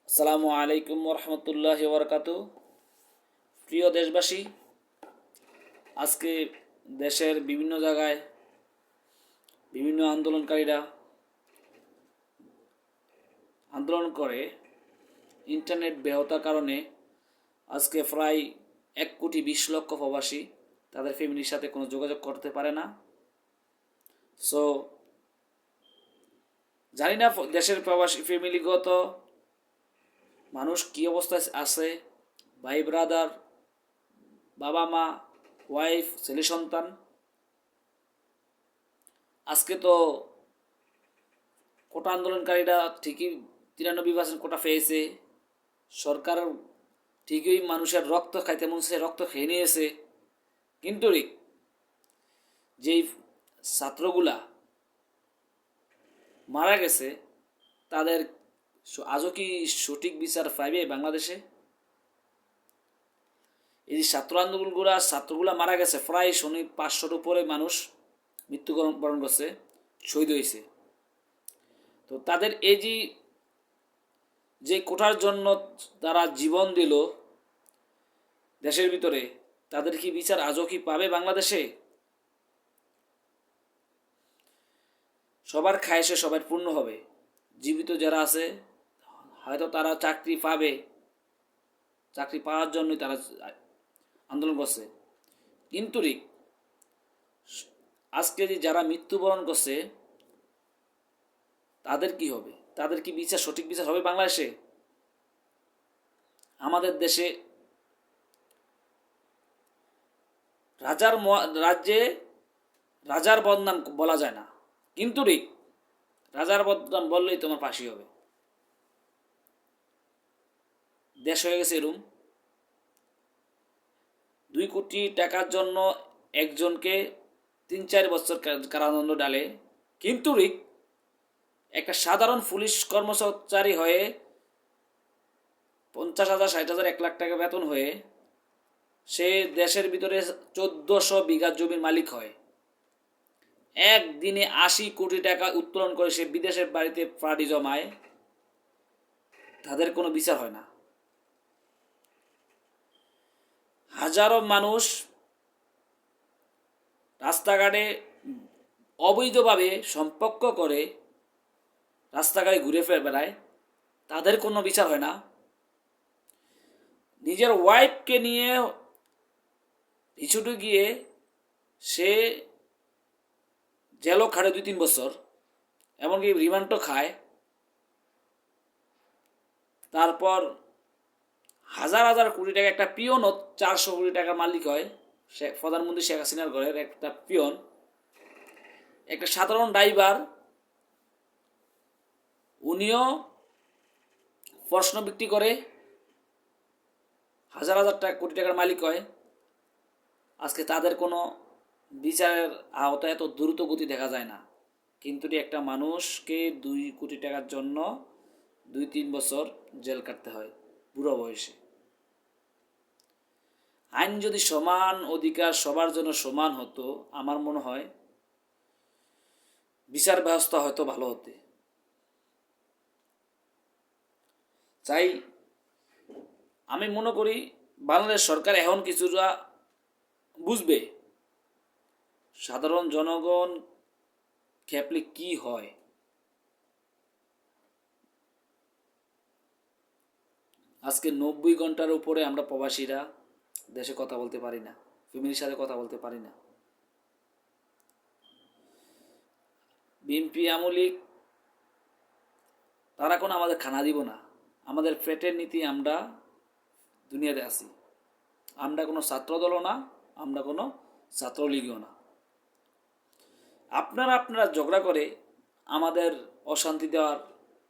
আসসালামু আলাইকুম রহমতুল্লাহি ওবরকাতু। প্রিয় দেশবাসী, আজকে দেশের বিভিন্ন জায়গায় বিভিন্ন আন্দোলনকারীরা আন্দোলন করে ইন্টারনেট ব্যাহতার কারণে আজকে প্রায় 1,20,00,000 প্রবাসী তাদের ফ্যামিলির সাথে কোনো যোগাযোগ করতে পারে না। সো জানি না দেশের প্রবাসী ফ্যামিলিগত মানুষ কী অবস্থায় আছে, ভাই ব্রাদার, বাবা মা, ওয়াইফ, ছেলে সন্তান। আজকে তো কোটা আন্দোলনকারীরা ঠিকই 93% কোটা পেয়েছে। সরকার ঠিকই মানুষের রক্ত খাইতে মন চাইছে, রক্ত খেয়ে নিয়েছে। কিন্তু যেই ছাত্রগুলা মারা গেছে তাদের আজও কি সঠিক বিচার পাইবে বাংলাদেশে? এই যে ছাত্রগুলা মারা গেছে, প্রায় 500-র উপরে মানুষ মৃত্যুবরণ করছে, শহীদ হয়েছে। তো তাদের এই যে কোটার জন্য তারা জীবন দিল দেশের ভিতরে, তাদের কি বিচার আজও কি পাবে বাংলাদেশে? সবার খায়েশে সবার পূর্ণ হবে। জীবিত যারা আছে হয়তো তারা চাকরি পাবে, চাকরি পাওয়ার জন্যই তারা আন্দোলন করছে। কিন্তু আজকে যে যারা মৃত্যুবরণ করছে তাদের কি হবে? তাদের কি বিচার, সঠিক বিচার হবে বাংলাদেশে? আমাদের দেশে রাজ্যে রাজার বদনাম বলা যায় না, কিন্তু রাজার বদনাম বললেই তোমার ফাঁসি হবে। দেশ হয়ে গেছে এরম। 2 কোটি টাকার জন্য একজনকে 3-4 বছর কারাদণ্ড ডালে, কিন্তু একটা সাধারণ পুলিশ কর্মচারী হয়ে 50,000, 60,000, 1 লাখ টাকা বেতন হয়ে সে দেশের ভিতরে 1400 বিঘা জমির মালিক হয়। একদিনে 80 কোটি টাকা উত্তোলন করে সে বিদেশের বাড়িতে পার্টি জমায়, তাদের কোনো বিচার হয় না। হাজারো মানুষ রাস্তাঘাটে অবৈধভাবে সম্পর্ক করে রাস্তাঘাটে ঘুরে ফিরে বেড়ায়, তাদের কোনো বিচার হয় না। নিজের ওয়াইফকে নিয়ে রিসোর্টে গিয়ে সে জেলও খাটে 2-3 বছর, এমনকি রিমান্ডও খায়। তারপর হাজার হাজার কোটি টাকা, একটা পিয়নও 400 কোটি টাকার মালিক হয়, প্রধানমন্ত্রী শেখ হাসিনার ঘরের একটা পিয়ন। একটা সাধারণ ড্রাইভার, উনিও প্রশ্ন বিক্রি করে হাজার হাজার কোটি টাকার মালিক হয়। আজকে তাদের কোনো বিচারের আওতায় এত দ্রুত গতি দেখা যায় না। কিন্তু একটা মানুষকে 2 কোটি টাকার জন্য 2-3 বছর জেল কাটতে হয় বুড়ো বয়সে। আইন যদি সমান অধিকার সবার জন্য সমান হতো, আমার মনে হয় বিচার ব্যবস্থা হয়তো ভালো হতে। তাই আমি মনে করি বাংলাদেশ সরকার এখন কিছুটা বুঝবে সাধারণ জনগণ খেপলে কি হয়। আজকে 90 ঘন্টার উপরে আমরা প্রবাসীরা দেশে কথা বলতে পারি না, ফ্যামিলির সাথে কথা বলতে পারি না। বিএনপি আমলিক তারা কোনো আমাদের খানা দিব না, আমাদের পেটের নীতি আমরা দুনিয়াতে আছি। আমরা কোনো ছাত্রদলও না, আমরা কোনো ছাত্রলীগও না। আপনারা ঝগড়া করে আমাদের অশান্তি দেওয়ার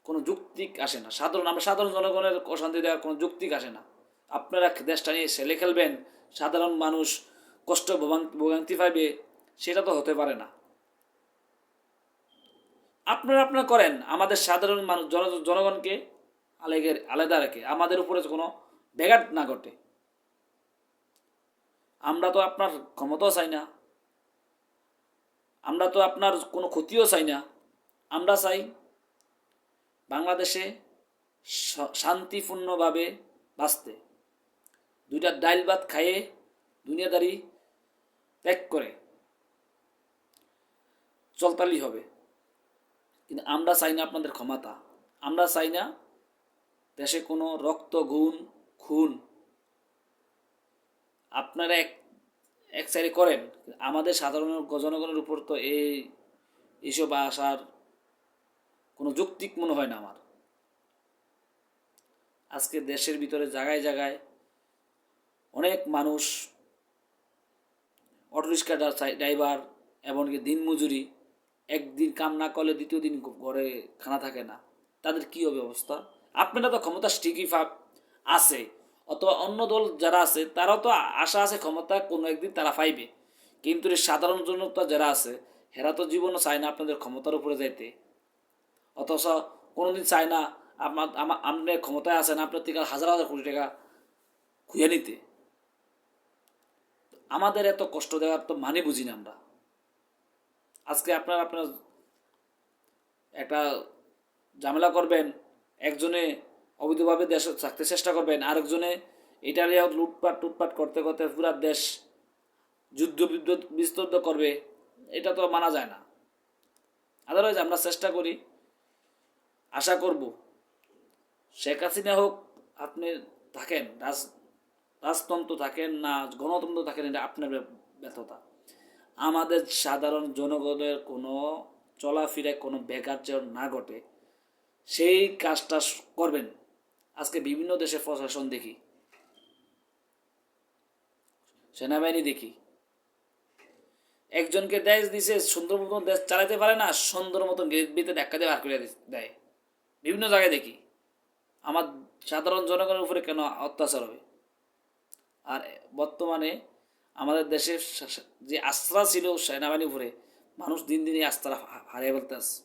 কোনো যৌক্তিক আসে না। আমরা সাধারণ জনগণের অশান্তি দেওয়ার কোনো যৌক্তিক আসে না। আপনারা দেশটা নিয়ে ছেলে খেলবেন, সাধারণ মানুষ কষ্ট ভোগান্তি পাইবে, সেটা তো হতে পারে না। আপনারা করেন, আমাদের সাধারণ মানুষ জনগণকে আলাদা রেখে আমাদের উপরে কোনো ব্যাঘাত না ঘটে। আমরা তো আপনার ক্ষমতাও চাই না, আমরা তো আপনার কোনো ক্ষতিও চাই না। আমরা চাই বাংলাদেশে শান্তিপূর্ণভাবে বাঁচতে, দুইটা ডাইল ভাত খাইয়ে দুনিয়াদারি ত্যাগ করে চলতালি হবে। কিন্তু আমরা চাই না আপনাদের ক্ষমতা, আমরা চাই না দেশে কোনো রক্ত খুন আপনারা এক সাইডে করেন। আমাদের সাধারণ জনগণের উপর তো এইসব আসার কোনো যৌক্তিক মনে হয় না আমার। আজকে দেশের ভিতরে জায়গায় জায়গায় অনেক মানুষ, অটোরিক্সা ড্রাইভার, এমনকি দিনমজুরি, একদিন কাম না করলে দ্বিতীয় দিন ঘরে খানা থাকে না, তাদের কী হবে অবস্থা? আপনারা তো ক্ষমতা ঠিকই আছে, অথবা অন্য দল যারা আছে তারাও তো আশা আছে ক্ষমতা কোনো একদিন তারা পাইবে, কিন্তু সাধারণ জনতা যারা আছে হেরা তো জীবনও চায় না আপনাদের ক্ষমতার উপরে যাইতে, অথচ কোনোদিন চায় না আপনার ক্ষমতায় আছেন আপনার থেকে হাজার হাজার কোটি টাকা খুঁজে নিতে। আমাদের এত কষ্ট দেওয়ার তো মানে বুঝি না আমরা। আজকে আপনার একটা ঝামেলা করবেন, একজনে অবৈধভাবে দেশ থাকতে চেষ্টা করবেন, আরেকজনে ইটালিয়াও টুটপাট করতে করতে পুরা দেশ যুদ্ধ বিস্তৃত করবে, এটা তো মানা যায় না। আদারওয়াইজ আমরা চেষ্টা করি, আশা করব শেখ হাসিনা হোক, আপনি থাকেন রাজতন্ত্র থাকেন না গণতন্ত্র থাকেন, এটা আপনার ব্যর্থতা। আমাদের সাধারণ জনগণের কোনো চলাফেরায় কোনো ব্যাঘাত যেন না ঘটে সেই কাজটা করবেন। আজকে বিভিন্ন দেশের প্রশাসন দেখি, সেনাবাহিনী দেখি, একজনকে দেশ দিছে সুন্দর মতন দেশ চালাতে পারে না, সুন্দর মতন গেট ধাক্কা দিয়ে বার করে দেয়। বিভিন্ন জায়গায় দেখি। আমার সাধারণ জনগণের উপরে কেন অত্যাচার হবে? আর বর্তমানে আমাদের দেশে যে আস্থা ছিল সেনাবাহিনীর উপরে, মানুষ দিন দিনই আস্থা হারিয়ে ফেলতে আসছে।